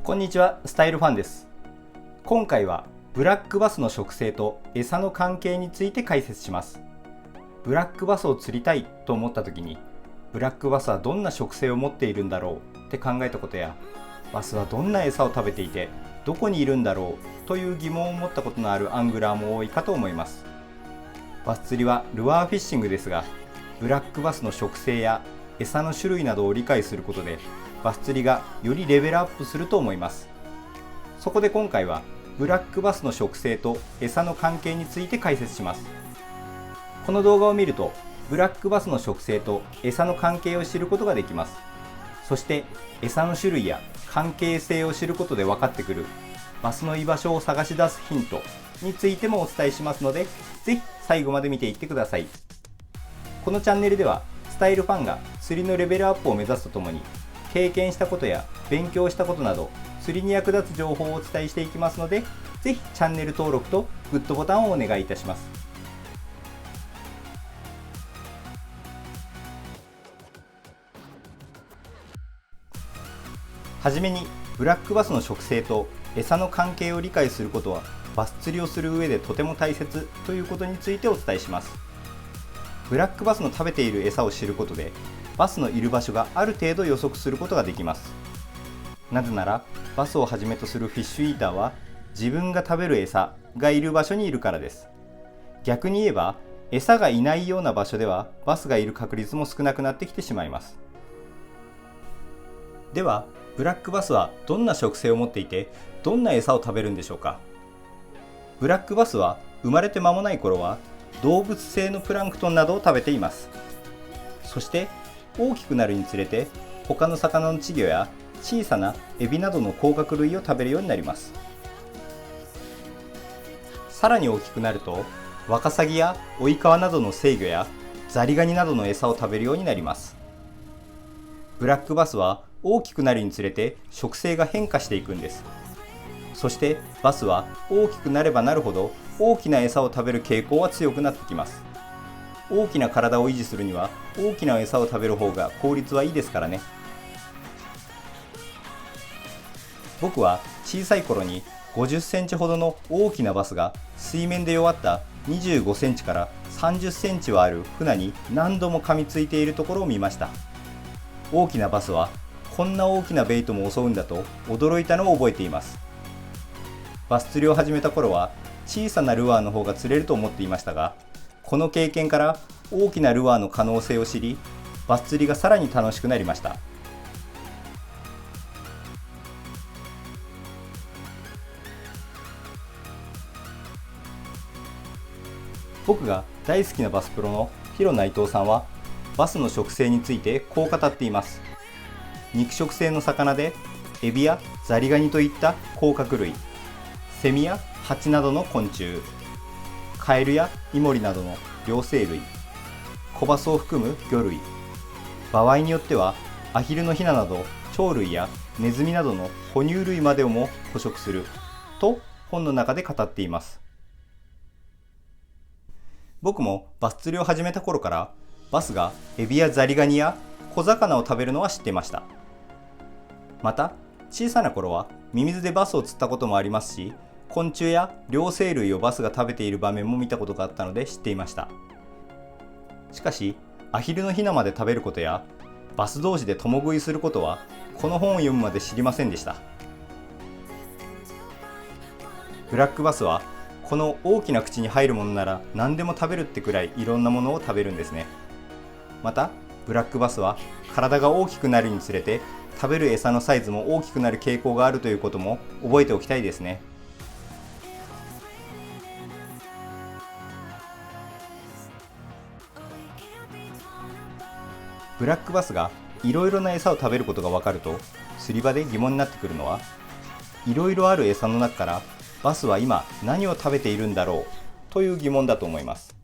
こんにちは、スタイルファンです。今回はブラックバスの食性と餌の関係について解説します。ブラックバスを釣りたいと思った時に、ブラックバスはどんな食性を持っているんだろうって考えたことや、バスはどんな餌を食べていてどこにいるんだろうという疑問を持ったことのあるアングラーも多いかと思います。バス釣りはルアーフィッシングですが、ブラックバスの食性や餌の種類などを理解することでバス釣りがよりレベルアップすると思います。そこで今回はブラックバスの食性と餌の関係について解説します。この動画を見るとブラックバスの食性と餌の関係を知ることができます。そして餌の種類や関係性を知ることで分かってくるバスの居場所を探し出すヒントについてもお伝えしますので、ぜひ最後まで見ていってください。このチャンネルではスタイルファンが釣りのレベルアップを目指すとともに、経験したことや勉強したことなど釣りに役立つ情報をお伝えしていきますので、ぜひチャンネル登録とグッドボタンをお願いいたします。はじめにブラックバスの食性と餌の関係を理解することはバス釣りをする上でとても大切ということについてお伝えします。ブラックバスの食べている餌を知ることでバスのいる場所がある程度予測することができます。なぜならバスをはじめとするフィッシュイーターは自分が食べる餌がいる場所にいるからです。逆に言えば餌がいないような場所ではバスがいる確率も少なくなってきてしまいます。ではブラックバスはどんな食性を持っていてどんな餌を食べるんでしょうか。ブラックバスは生まれて間もない頃は動物性のプランクトンなどを食べています。そして大きくなるにつれて他の魚の稚魚や小さなエビなどの甲殻類を食べるようになります。さらに大きくなるとワカサギやオイカワなどの成魚やザリガニなどの餌を食べるようになります。ブラックバスは大きくなるにつれて食性が変化していくんです。そしてバスは大きくなればなるほど大きな餌を食べる傾向は強くなってきます。大きな体を維持するには大きな餌を食べる方が効率はいいですからね。僕は小さい頃に50センチほどの大きなバスが水面で弱った25センチから30センチはある船に何度も噛みついているところを見ました。大きなバスはこんな大きなベイトも襲うんだと驚いたのを覚えています。バス釣りを始めた頃は小さなルアーの方が釣れると思っていましたが、この経験から大きなルアーの可能性を知り、バス釣りがさらに楽しくなりました。僕が大好きなバスプロの広内藤さんはバスの食性についてこう語っています。肉食性の魚でエビやザリガニといった甲殻類、セミやハチなどの昆虫、カエルやイモリなどの両生類、コバスを含む魚類、場合によってはアヒルのヒナなど鳥類やネズミなどの哺乳類までをも捕食すると本の中で語っています。僕もバス釣りを始めた頃からバスがエビやザリガニや小魚を食べるのは知っていました。また小さな頃はミミズでバスを釣ったこともありますし、昆虫や両生類をバスが食べている場面も見たことがあったので知っていました。しかしアヒルのヒナまで食べることやバス同士で共食いすることはこの本を読むまで知りませんでした。ブラックバスはこの大きな口に入るものなら何でも食べるってくらいいろんなものを食べるんですね。またブラックバスは体が大きくなるにつれて食べる餌のサイズも大きくなる傾向があるということも覚えておきたいですね。ブラックバスがいろいろな餌を食べることが分かると、釣り場で疑問になってくるのは、いろいろある餌の中からバスは今何を食べているんだろうという疑問だと思います。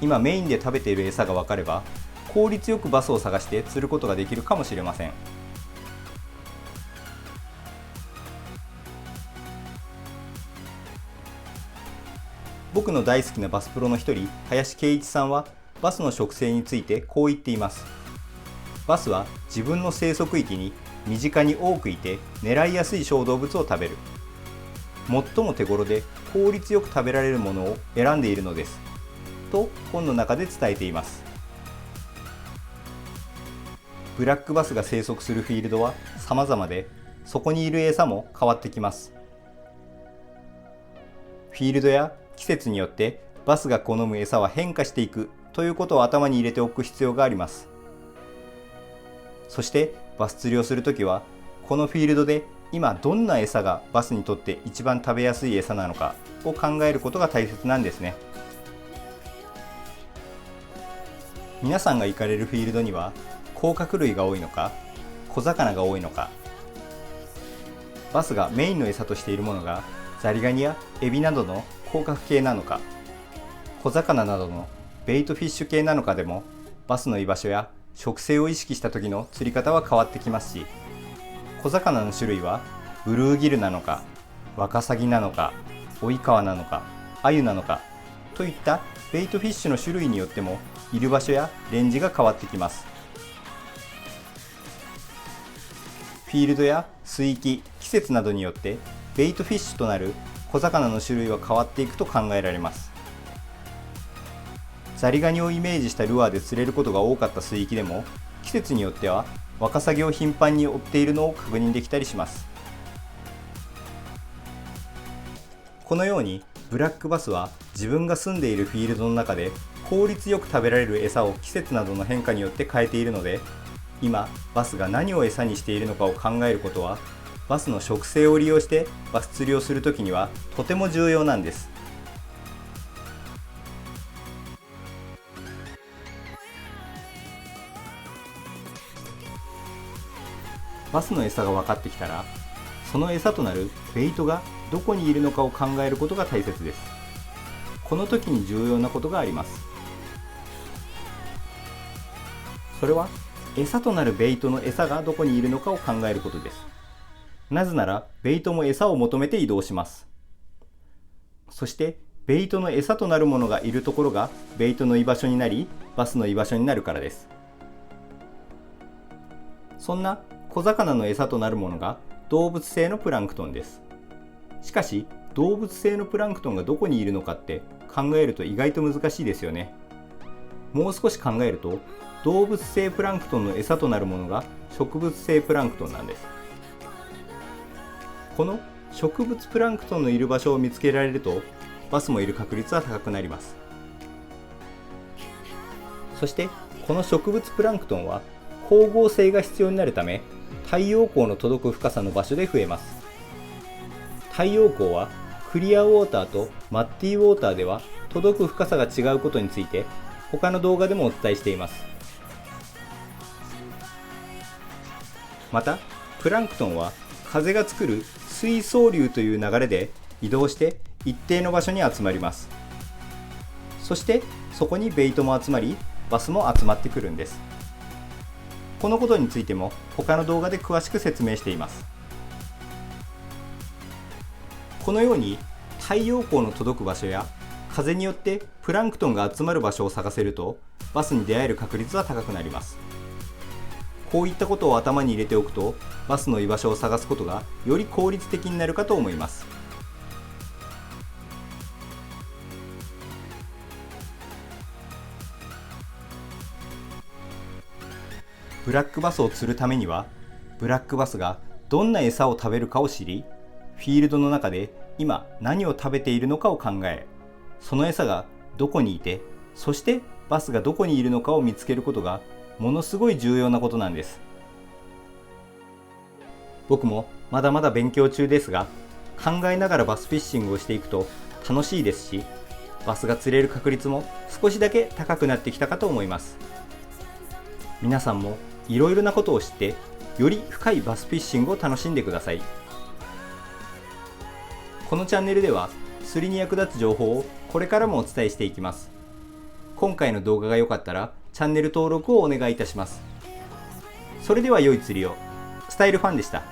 今メインで食べている餌が分かれば効率よくバスを探して釣ることができるかもしれません。僕の大好きなバスプロの一人、林圭一さんはバスの食性についてこう言っています。バスは自分の生息域に身近に多くいて狙いやすい小動物を食べる。最も手頃で効率よく食べられるものを選んでいるのですと本の中で伝えています。ブラックバスが生息するフィールドは様々で、そこにいる餌も変わってきます。フィールドや季節によってバスが好む餌は変化していくということを頭に入れておく必要があります。そしてバス釣りをするときは、このフィールドで今どんな餌がバスにとって一番食べやすい餌なのかを考えることが大切なんですね。皆さんが行かれるフィールドには甲殻類が多いのか、小魚が多いのか、バスがメインの餌としているものがザリガニやエビなどの甲殻系なのか、小魚などのベイトフィッシュ系なのかでも、バスの居場所や食性を意識した時の釣り方は変わってきますし、小魚の種類はブルーギルなのか、ワカサギなのか、オイカワなのか、アユなのかといったベイトフィッシュの種類によってもいる場所やレンジが変わってきます。フィールドや水域、季節などによってベイトフィッシュとなる小魚の種類は変わっていくと考えられます。ザリガニをイメージしたルアーで釣れることが多かった水域でも、季節によってはワカサギを頻繁に追っているのを確認できたりします。このようにブラックバスは自分が住んでいるフィールドの中で効率よく食べられる餌を季節などの変化によって変えているので、今バスが何を餌にしているのかを考えることは、バスの食性を利用してバス釣りをするときにはとても重要なんです。バスの餌が分かってきたら、その餌となるベイトがどこにいるのかを考えることが大切です。この時に重要なことがあります。それは餌となるベイトの餌がどこにいるのかを考えることです。なぜならベイトも餌を求めて移動します。そしてベイトの餌となるものがいるところがベイトの居場所になり、バスの居場所になるからです。そんな小魚の餌となるものが動物性のプランクトンです。しかし動物性のプランクトンがどこにいるのかって考えると意外と難しいですよね。もう少し考えると、動物性プランクトンの餌となるものが植物性プランクトンなんです。この植物プランクトンのいる場所を見つけられると、バスもいる確率は高くなります。そしてこの植物プランクトンは光合成が必要になるため、太陽光の届く深さの場所で増えます。太陽光はクリアウォーターとマッティウォーターでは届く深さが違うことについて他の動画でもお伝えしています。またプランクトンは風が作る水層流という流れで移動して一定の場所に集まります。そしてそこにベイトも集まり、バスも集まってくるんです。このことについても他の動画で詳しく説明しています。このように太陽光の届く場所や風によってプランクトンが集まる場所を探せると、バスに出会える確率は高くなります。こういったことを頭に入れておくと、バスの居場所を探すことがより効率的になるかと思います。ブラックバスを釣るためには、ブラックバスがどんな餌を食べるかを知り、フィールドの中で今何を食べているのかを考え、その餌がどこにいて、そしてバスがどこにいるのかを見つけることがものすごい重要なことなんです。僕もまだまだ勉強中ですが、考えながらバスフィッシングをしていくと楽しいですし、バスが釣れる確率も少しだけ高くなってきたかと思います。皆さんもいろいろなことを知って、より深いバスフィッシングを楽しんでください。このチャンネルでは釣りに役立つ情報をこれからもお伝えしていきます。今回の動画が良かったらチャンネル登録をお願いいたします。それでは良い釣りを。スタイルファンでした。